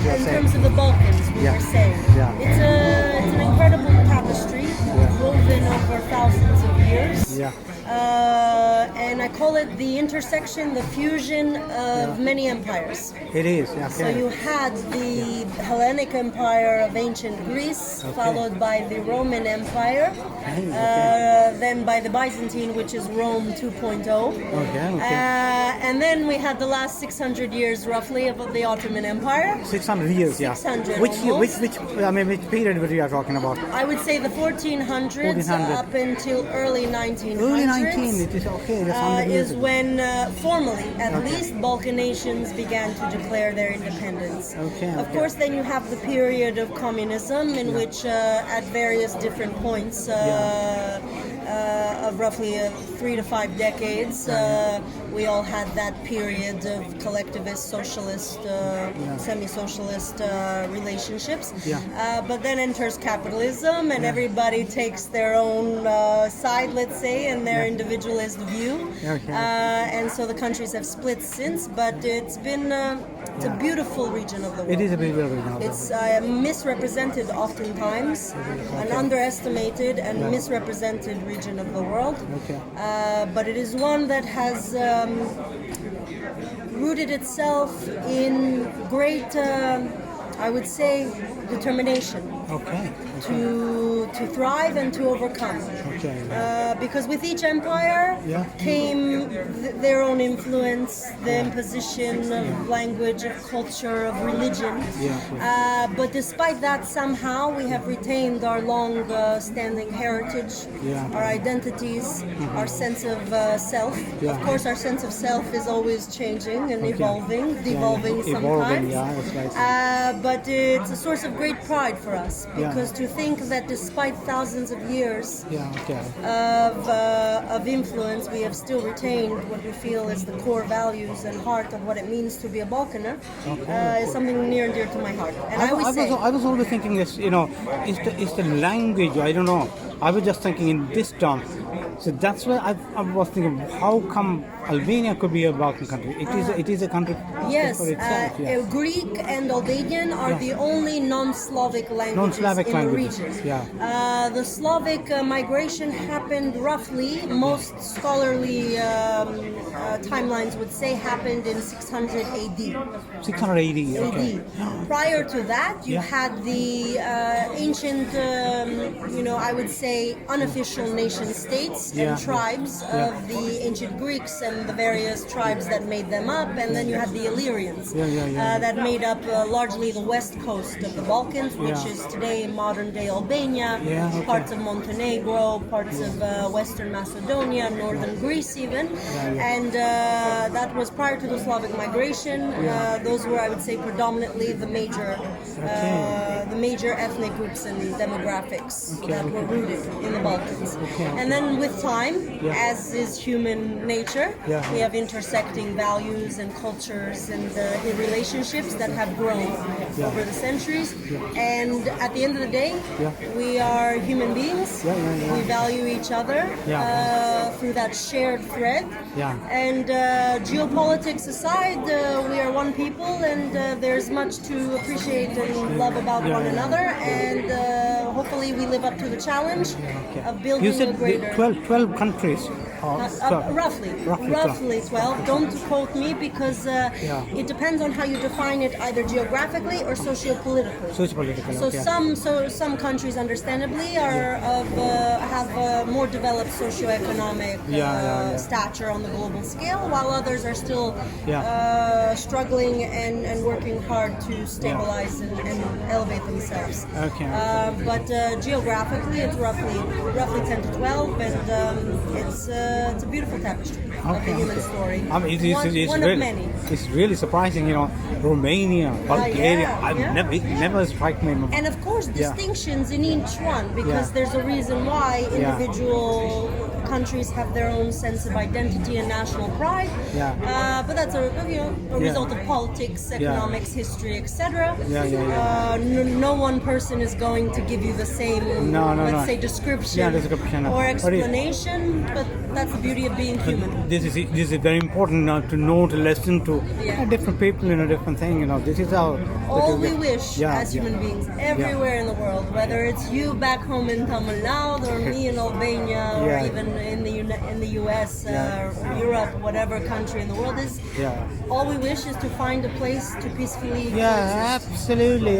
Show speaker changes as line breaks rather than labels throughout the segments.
you're
in
saying.
terms of the Balkans, we
Yeah.
were saying.
Yeah.
It's an incredible tapestry woven over thousands of years.
Yeah.
And I call it the intersection, the fusion of many empires.
It is. Okay.
So you had the Hellenic Empire of ancient Greece, followed by the Roman Empire, then by the Byzantine, which is Rome 2.0. And then we had the last 600 years, roughly, of the Ottoman Empire.
600 years,
600
Which
almost.
which period we are talking about?
I would say the 1400s
1400.
up until early 1900s.
Early 19. It is okay. That's 100 years
Is
ago.
when, formally at least, Balkan nations began to declare their independence. Of course, then you have the period of communism, in which, at various different points of roughly 3 to 5 decades, we all had that period of collectivist, socialist, semi-socialist relationships. But then enters capitalism, and everybody takes their own side, let's say, and their individualist view. And so the countries have split since, but it's been it's a beautiful region of the world.
It is a beautiful region of the world.
It's misrepresented oftentimes, an underestimated and misrepresented region of the world. But it is one that has rooted itself in great, I would say, determination. To thrive and to overcome. Because with each empire came their own influence, the imposition of language, of culture, of religion. But despite that, somehow we have retained our long-standing heritage, our identities, our sense of self. Of course, our sense of self is always changing and evolving, devolving sometimes. But it's a source of great pride for us, because to think that despite thousands of years of influence, we have still retained what we feel is the core values and heart of what it means to be a Balkaner, is something near and dear to my heart. And I
was always thinking this, is the language, I don't know. I was just thinking in this term. So that's why I was thinking, how come Albania could be a Balkan country? It is a country for itself.
Greek and Albanian are the only non-Slavic languages in the region. The Slavic migration happened roughly, most scholarly timelines would say, happened in 600 AD.
600 AD.
Prior to that, you had the ancient, I would say, unofficial nation states and tribes of the ancient Greeks and the various tribes that made them up, and then you had the Illyrians that made up largely the west coast of the Balkans, which is today modern-day Albania, parts of Montenegro, parts of Western Macedonia, northern Greece even, and that was prior to the Slavic migration. Those were, I would say, predominantly the major ethnic groups and demographics that were rooted in the Balkans. And then with time, as is human nature, we have intersecting values and cultures and relationships that have grown over the centuries. And at the end of the day, we are human beings. We value each other through that shared thread. And geopolitics aside, we are one people, and there's much to appreciate and love about one another. And hopefully we live up to the challenge of building a greater...
12 countries.
Roughly 12. Don't quote me, because it depends on how you define it, either geographically or sociopolitically. So some countries, understandably, have a more developed socioeconomic stature on the global scale, while others are still struggling and working hard to stabilize and elevate themselves. But geographically, it's roughly 10 to 12, and it's a beautiful tapestry of the human story. One of many.
It's really surprising, Romania, Bulgaria. It never struck me.
And of course, distinctions in each one, because there's a reason why individual countries have their own sense of identity and national pride. But that's a result of politics, economics, history, etc. No one person is going to give you the same, let's say, description or explanation. But that's the beauty of being human.
This is very important now to know, to listen to different people, different thing. This is how.
All we wish as human beings everywhere in the world, whether it's you back home in Tamil Nadu or me in Albania or even in the US, Europe, whatever country in the world is. All we wish is to find a place to peacefully coexist.
Absolutely.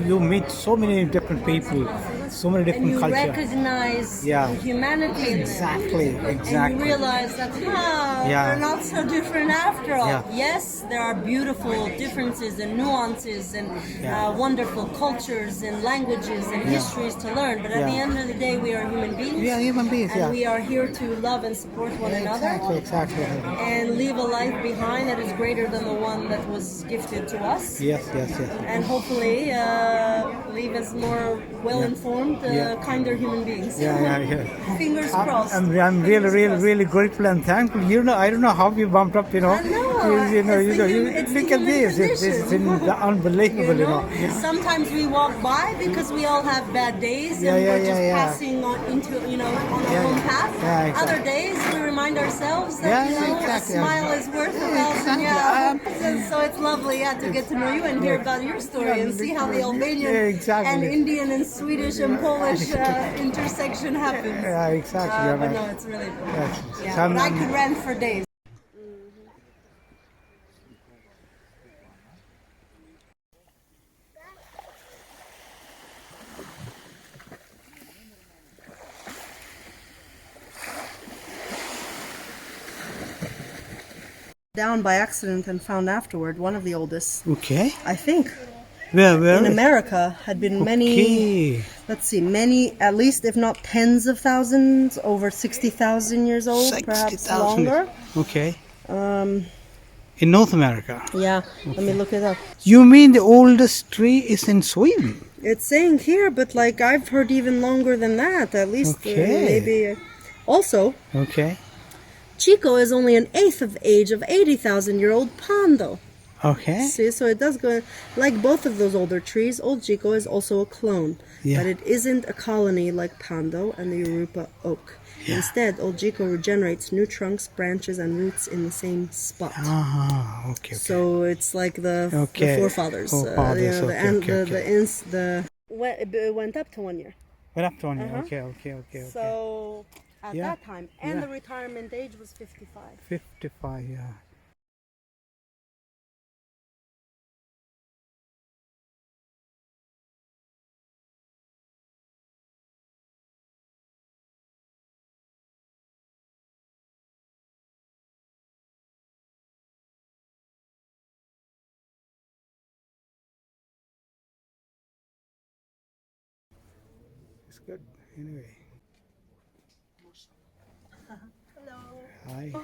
You meet so many different people, so many different cultures.
And you recognize the humanity in
Exactly.
And you realize that we're not so different after all. Yes, there are beautiful differences and nuances and wonderful cultures and languages and histories to learn. But at the end of the day, we are human beings.
We are human beings,
and we are here to love and support one another.
Exactly.
And leave a life behind that is greater than the one that was gifted to us.
Yes.
And hopefully leave us more well-informed, kinder human beings. Fingers crossed.
I'm really grateful and thankful. I don't know how you bumped up.
I know.
Look at this. It's unbelievable.
Sometimes we walk by because we all have bad days and we're just passing on into on our own path.
Exactly.
Other days we remind ourselves that a smile is worth a thousand. So it's lovely to get to know you and hear about your story and see how the Albanian and Indian and Swedish and Polish intersection happens. But no, it's really cool. But I could rant for days. Down by accident and found afterward, one of the oldest.
Okay.
I think.
Where?
In America had been many, many, at least if not tens of thousands, over 60,000 years old, perhaps longer.
Okay. In North America?
Yeah, let me look it up.
You mean the oldest tree is in Sweden?
It's saying here, but I've heard even longer than that, at least maybe. Also, Chico is only an eighth of the age of 80,000-year-old Pando.
Okay.
See, so it does go like both of those older trees. Old Chico is also a clone, but it isn't a colony like Pando and the Yoruba oak. Instead, Old Chico regenerates new trunks, branches, and roots in the same spot.
Okay.
So it's like the forefathers. It went up to 1 year.
Went up to 1 year. Okay.
So at that time, and the retirement age was 55.
55, yeah. It's good. Anyway.
Hello.
Hi.